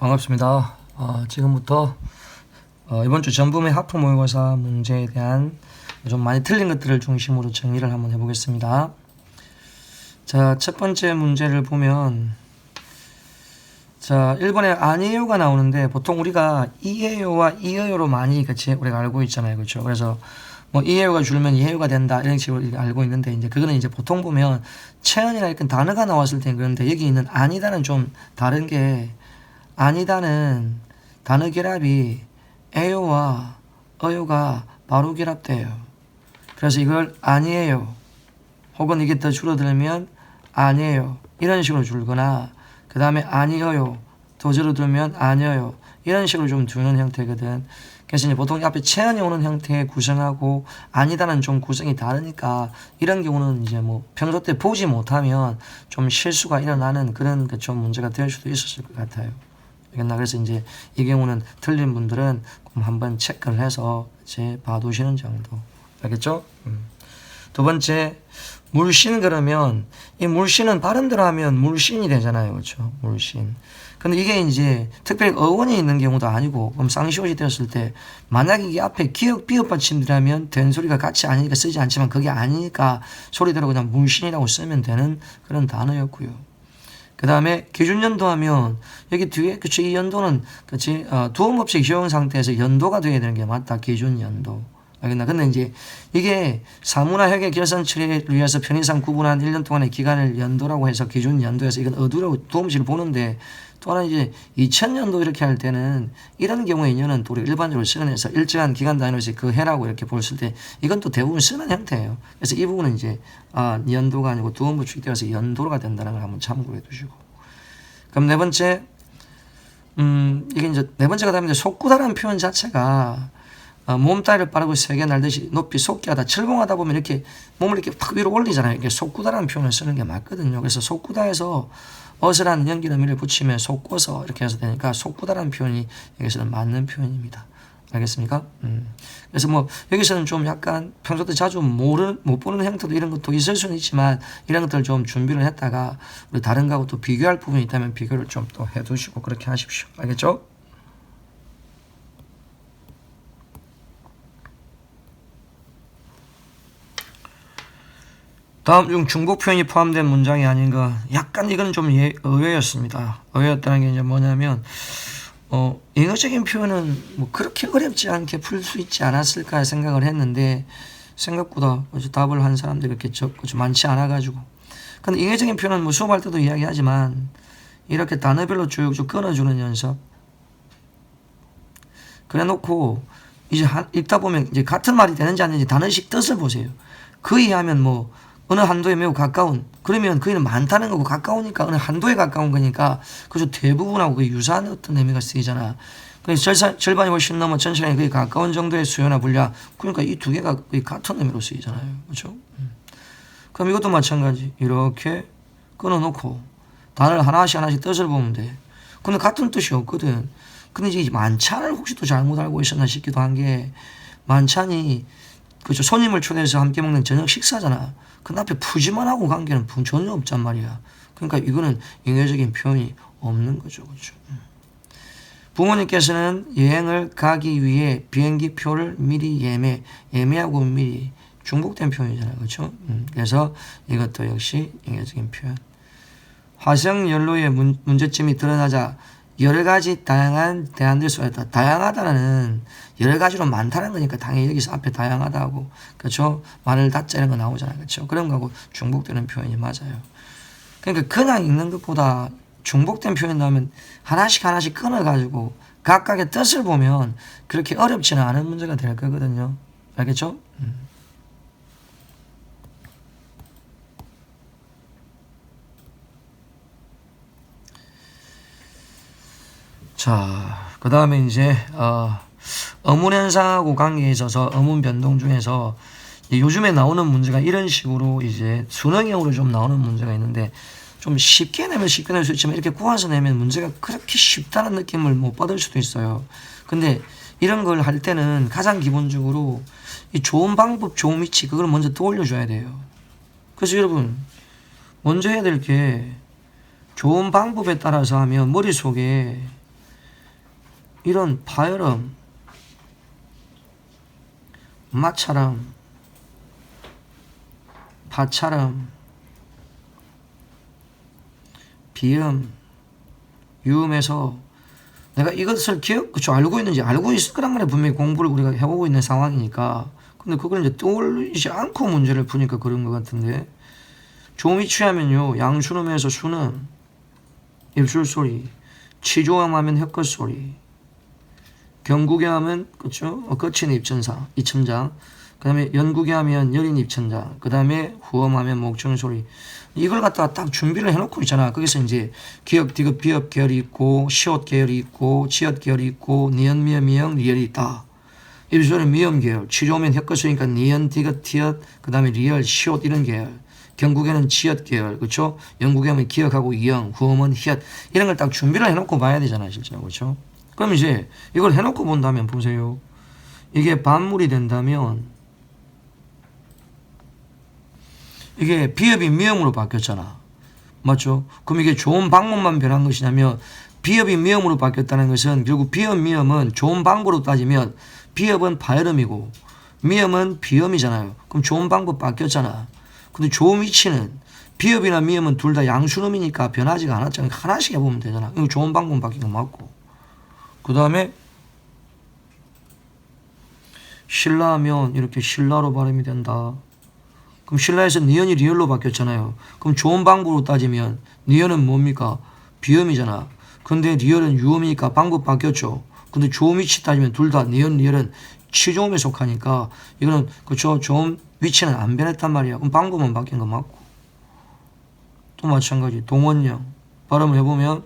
반갑습니다. 지금부터 이번 주 전분의 하프 모의고사 문제에 대한 좀 많이 틀린 것들을 중심으로 정리를 한번 해보겠습니다. 자, 첫 번째 문제를 보면, 자, 1번에 아니에요가 나오는데 보통 우리가 이에요와 이에요로 많이 같이 우리가 알고 있잖아요. 그렇죠? 그래서 뭐 이에요가 줄면 이에요가 된다 이런 식으로 알고 있는데, 이제 그거는 이제 보통 보면 체언이나 이렇게 단어가 나왔을 땐 그런데, 여기 있는 아니다는 좀 다른 게, 아니다는 단어 결합이 에요와 어요가 바로 결합돼요. 그래서 이걸 아니에요, 혹은 이게 더 줄어들면 아니에요 이런 식으로 줄거나, 그 다음에 아니어요 더 줄어들면 아니어요 이런 식으로 좀 두는 형태거든. 그래서 이제 보통 앞에 체언이 오는 형태의 구성하고 아니다는 좀 구성이 다르니까, 이런 경우는 이제 뭐 평소 때 보지 못하면 좀 실수가 일어나는 그런 좀 문제가 될 수도 있었을 것 같아요. 그래서 이제 이 경우는 틀린 분들은 한번 체크를 해서 이제 봐두시는 정도. 알겠죠? 두 번째, 물씬. 그러면 이 물씬은 발음대로 하면 물씬이 되잖아요. 그렇죠? 물씬. 근데 이게 이제 특별히 어원이 있는 경우도 아니고, 그럼 쌍시옷이 되었을 때 만약에 이게 앞에 기역 비읍 받침들하면 된 소리가 같이 아니니까 쓰지 않지만, 그게 아니니까 소리대로 그냥 물씬이라고 쓰면 되는 그런 단어였고요. 그 다음에 기준연도 하면 여기 뒤에, 그치, 이 연도는, 그치, 두음 없이 기용 상태에서 연도가 돼야 되는 게 맞다. 기준연도. 알겠나? 근데 이제 이게 사무나 회계 결산 처리를 위해서 편의상 구분한 1년 동안의 기간을 연도라고 해서 기준연도에서 이건 어두라고 두음식을 보는데, 또 하나 이제 2000년도 이렇게 할 때는 이런 경우의 년은 또 우리 일반적으로 쓰는 해서 일정한 기간 단위로서 그 해라고 이렇게 보였을 때 이건 또 대부분 쓰는 형태예요. 그래서 이 부분은 이제 연도가 아니고 두음으로 축되어서 연도가 된다는 걸 한번 참고해 두시고. 그럼 네 번째, 이게 이제 네 번째가 다음에 속구다라는 표현 자체가 몸따위를 빠르고 세게 날듯이 높이 솟기하다, 철봉하다 보면 이렇게 몸을 이렇게 팍 위로 올리잖아요. 이게 속구다라는 표현을 쓰는 게 맞거든요. 그래서 속구다에서 어슬한 연기는 의미를 붙이면 속고서 이렇게 해서 되니까 속구다라는 표현이 여기서는 맞는 표현입니다. 알겠습니까? 그래서 뭐 여기서는 좀 약간 평소 때 자주 못 보는 형태도 이런 것도 있을 수는 있지만, 이런 것들을 좀 준비를 했다가 우리 다른 거하고 또 비교할 부분이 있다면 비교를 좀 또 해두시고 그렇게 하십시오. 알겠죠? 다음 중 중복 표현이 포함된 문장이 아닌가. 약간 이건 좀 의외였습니다. 의외였다는 게 이제 뭐냐면, 영어적인 표현은 뭐 그렇게 어렵지 않게 풀 수 있지 않았을까 생각을 했는데, 생각보다 답을 한 사람들이 그렇게 많지 않아가지고. 근데 영어적인 표현은 뭐 수업할 때도 이야기하지만, 이렇게 단어별로 쭉쭉 끊어주는 연습. 그래 놓고, 이제 읽다 보면 이제 같은 말이 되는지 안 되는지 단어식 뜻을 보세요. 거의 하면 뭐, 어느 한도에 매우 가까운, 그러면 거기는 많다는 거고, 가까우니까 어느 한도에 가까운 거니까, 그죠, 대부분하고 거의 유사한 어떤 의미가 쓰이잖아. 그래서 절반이 훨씬 넘어 전체량이 거의 가까운 정도의 수요나 분량, 그러니까 이 두 개가 거의 같은 의미로 쓰이잖아요. 그렇죠? 그럼 이것도 마찬가지. 이렇게 끊어놓고 단어를 하나씩 뜻을 보면 돼. 근데 같은 뜻이 없거든. 근데 이제 만찬을 혹시 또 잘못 알고 있었나 싶기도 한 게, 만찬이 그죠, 손님을 초대해서 함께 먹는 저녁 식사잖아. 근데 앞에 푸짐한하고 관계는 전혀 없단 말이야. 그러니까 이거는 영어적인 표현이 없는 거죠. 그렇죠? 부모님께서는 여행을 가기 위해 비행기 표를 미리 예매하고 미리, 중복된 표현이잖아요. 그렇죠? 그래서 이것도 역시 영어적인 표현. 화석연료의 문제점이 드러나자 여러 가지 다양한 대안될 수가 있다. 다양하다는 여러 가지로 많다는 거니까 당연히 여기서 앞에 다양하다고, 그렇죠? 마늘 다짜 이런 거 나오잖아요. 그렇죠? 그런 거하고 중복되는 표현이 맞아요. 그러니까 그냥 읽는 것보다 중복된 표현 나오면 하나씩 끊어가지고 각각의 뜻을 보면 그렇게 어렵지는 않은 문제가 될 거거든요. 알겠죠? 자, 그 다음에 이제 어문 현상하고 관계에 있어서 어문 변동 중에서 요즘에 나오는 문제가 이런 식으로 이제 순응형으로 좀 나오는 문제가 있는데, 좀 쉽게 내면 쉽게 낼 수 있지만 이렇게 꼬아서 내면 문제가 그렇게 쉽다는 느낌을 못 받을 수도 있어요. 근데 이런 걸 할 때는 가장 기본적으로 이 좋은 방법, 좋은 위치, 그걸 먼저 떠올려 줘야 돼요. 그래서 여러분, 먼저 해야 될 게, 좋은 방법에 따라서 하면 머릿속에 이런 파열음, 마찰음, 파찰음, 비음, 유음에서 내가 이것을 그쵸, 알고 있는지 알고 있을 거란 말이야. 분명히 공부를 우리가 해보고 있는 상황이니까. 근데 그걸 이제 떠올리지 않고 문제를 푸니까 그런 것 같은데. 조음이 취하면요, 양수음에서 수는 입술 소리, 치조음하면 혀끝 소리, 경국에 하면 그쵸, 거친 입천사, 입천장, 그 다음에 연국에 하면 여린 입천장, 그 다음에 후음하면 목청 소리. 이걸 갖다가 딱 준비를 해놓고 있잖아. 거기서 이제 기역, 디귿, 비읍 계열이 있고, 시옷 계열이 있고, 지읒 계열이 있고, 니은, 미음, 미형, 리얼이 있다. 입술은 미음 계열, 치조면 혀끝이니까 니은, 디귿, 티읕, 그 다음에 리얼, 시옷 이런 계열. 경국에는 지읒 계열, 그렇죠? 영국에 하면 기역하고 이형, 후음은 히읗 이런 걸 딱 준비를 해놓고 봐야 되잖아요, 실제로. 그렇죠? 그럼 이제 이걸 해놓고 본다면 보세요. 이게 반물이 된다면 이게 비읍이 미음으로 바뀌었잖아. 맞죠? 그럼 이게 좋은 방법만 변한 것이냐면 비읍이 미음으로 바뀌었다는 것은 결국 비읍 미음은 좋은 방법으로 따지면 비읍은 파열음이고 미음은 비음이잖아요. 그럼 좋은 방법 바뀌었잖아. 근데 좋은 위치는 비읍이나 미음은 둘 다 양수음이니까 변하지가 않았잖아요. 하나씩 해보면 되잖아. 이거 좋은 방법 바뀐 거 맞고. 그 다음에 신라하면 이렇게 신라로 발음이 된다. 그럼 신라에서 니은이 리얼로 바뀌었잖아요. 그럼 좋은 방법으로 따지면 니은은 뭡니까? 비음이잖아. 근데 리얼은 유음이니까 방법 바뀌었죠. 근데 좋은 위치 따지면 둘 다 니은, 리얼은 치조음에 속하니까 이거는 그쵸, 좋은 위치는 안 변했단 말이야. 그럼 방법은 바뀐 거 맞고. 또 마찬가지 동원령 발음을 해보면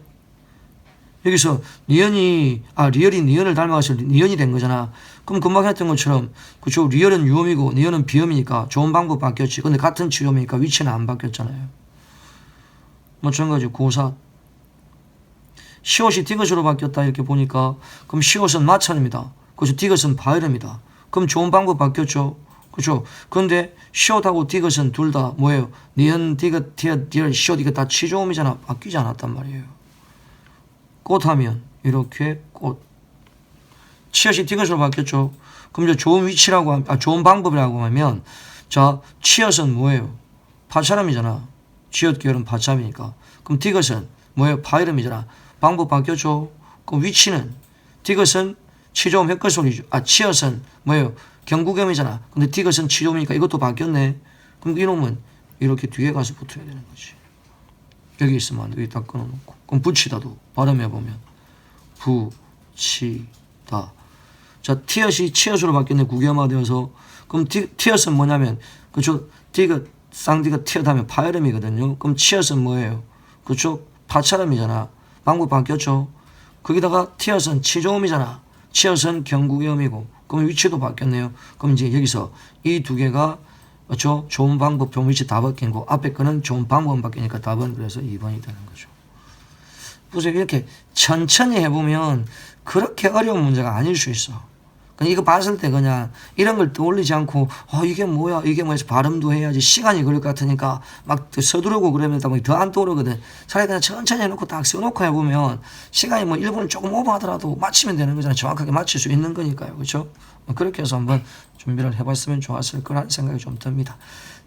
여기서 리얼이 니은을 닮아서 니은이 된 거잖아. 그럼 금방 했던 것처럼 그쵸, 리얼은 유음이고 니은은 비음이니까 좋은 방법 바뀌었지. 근데 같은 치조음이니까 위치는 안 바뀌었잖아요. 마찬가지 고사 시옷이 디귿으로 바뀌었다 이렇게 보니까 그럼 시옷은 마찰입니다. 그렇죠. 디귿은 바열음이다. 그럼 좋은 방법 바뀌었죠. 그렇죠. 그런데 시옷하고 디귿은 둘 다 뭐예요? 니은, 디귿, 티읕, 리얼, 시옷 이거 다 치조음이잖아. 바뀌지 않았단 말이에요. 꽃하면 이렇게 꽃. 치읓이 디귿으로 바뀌었죠. 그럼 이제 좋은 위치라고 좋은 방법이라고 하면 자 치읓은 뭐예요? 파찰음이잖아. 지읒 계열은 파참이니까. 그럼 디귿은 뭐예요? 파열음이잖아. 방법 바뀌었죠. 그럼 위치는 디귿은 치조음 혀끝 소리죠. 치읓은 뭐예요? 경국음이잖아. 근데 디귿은 치조음이니까 이것도 바뀌었네. 그럼 이놈은 이렇게 뒤에 가서 붙어야 되는 거지. 여기 있으면 안 돼. 여기 딱 끊어놓고. 그럼 붙이다도 발음해보면 부치다. 자, 티읕이 치읓으로 바뀌었네. 국음화되어서. 그럼 티읕은 뭐냐면 그쵸? 디귿, 쌍디귿, 티읕 하면 파열음이거든요. 그럼 치읓은 뭐예요? 그쵸? 파찰음이잖아. 방법 바뀌었죠. 거기다가 티읕은 치조음이잖아. 치읓은 경국음이고. 그럼 위치도 바뀌었네요. 그럼 이제 여기서 이 두 개가 그렇죠? 좋은 방법, 좋은 위치 다 바뀐 거. 앞에 거는 좋은 방법은 바뀌니까 답은 그래서 2번이 되는 거죠. 보세요. 이렇게 천천히 해보면 그렇게 어려운 문제가 아닐 수 있어. 그냥 이거 봤을 때 그냥 이런 걸 떠올리지 않고 이게 뭐야 이게 뭐해서 발음도 해야지 시간이 걸릴 것 같으니까 막 서두르고 그러면 더 안 떠오르거든. 차라리 그냥 천천히 해놓고 딱 써놓고 해보면 시간이 뭐 1분을 조금 오버하더라도 맞추면 되는 거잖아요. 정확하게 맞출 수 있는 거니까요. 그렇죠? 그렇게 해서 한번 준비를 해봤으면 좋았을 거라는 생각이 좀 듭니다.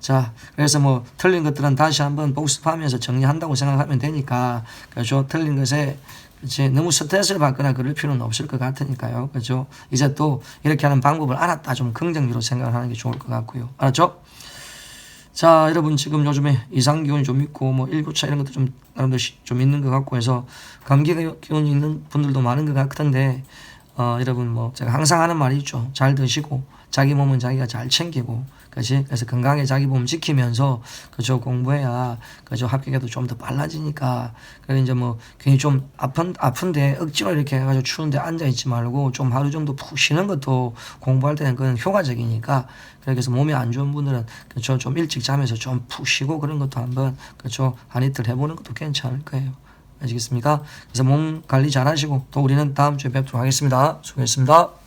자, 그래서 뭐 틀린 것들은 다시 한번 복습하면서 정리한다고 생각하면 되니까 그렇죠? 틀린 것에 그렇지. 너무 스트레스를 받거나 그럴 필요는 없을 것 같으니까요. 그렇죠? 이제 또 이렇게 하는 방법을 알았다. 좀 긍정적으로 생각을 하는 게 좋을 것 같고요. 알았죠? 자, 여러분 지금 요즘에 이상 기온이 좀 있고 뭐 일교차 이런 것도 좀 나름대로 좀 있는 것 같고 해서 감기 기온이 있는 분들도 많은 것 같은데 여러분 뭐 제가 항상 하는 말이 있죠. 잘 드시고 자기 몸은 자기가 잘 챙기고 그렇지? 그래서 건강하게 자기 몸 지키면서 그죠 공부해야 그죠 합격에도 좀 더 빨라지니까 그래서 이제 뭐 괜히 좀 아픈데 억지로 이렇게 해가지고 추운데 앉아 있지 말고 좀 하루 정도 푹 쉬는 것도 공부할 때는 그건 효과적이니까 그래서 몸이 안 좋은 분들은 그죠 좀 일찍 자면서 좀 푹 쉬고 그런 것도 한번 그죠 한 이틀 해보는 것도 괜찮을 거예요. 아시겠습니까? 그래서 몸 관리 잘 하시고 또 우리는 다음 주에 뵙도록 하겠습니다. 수고했습니다.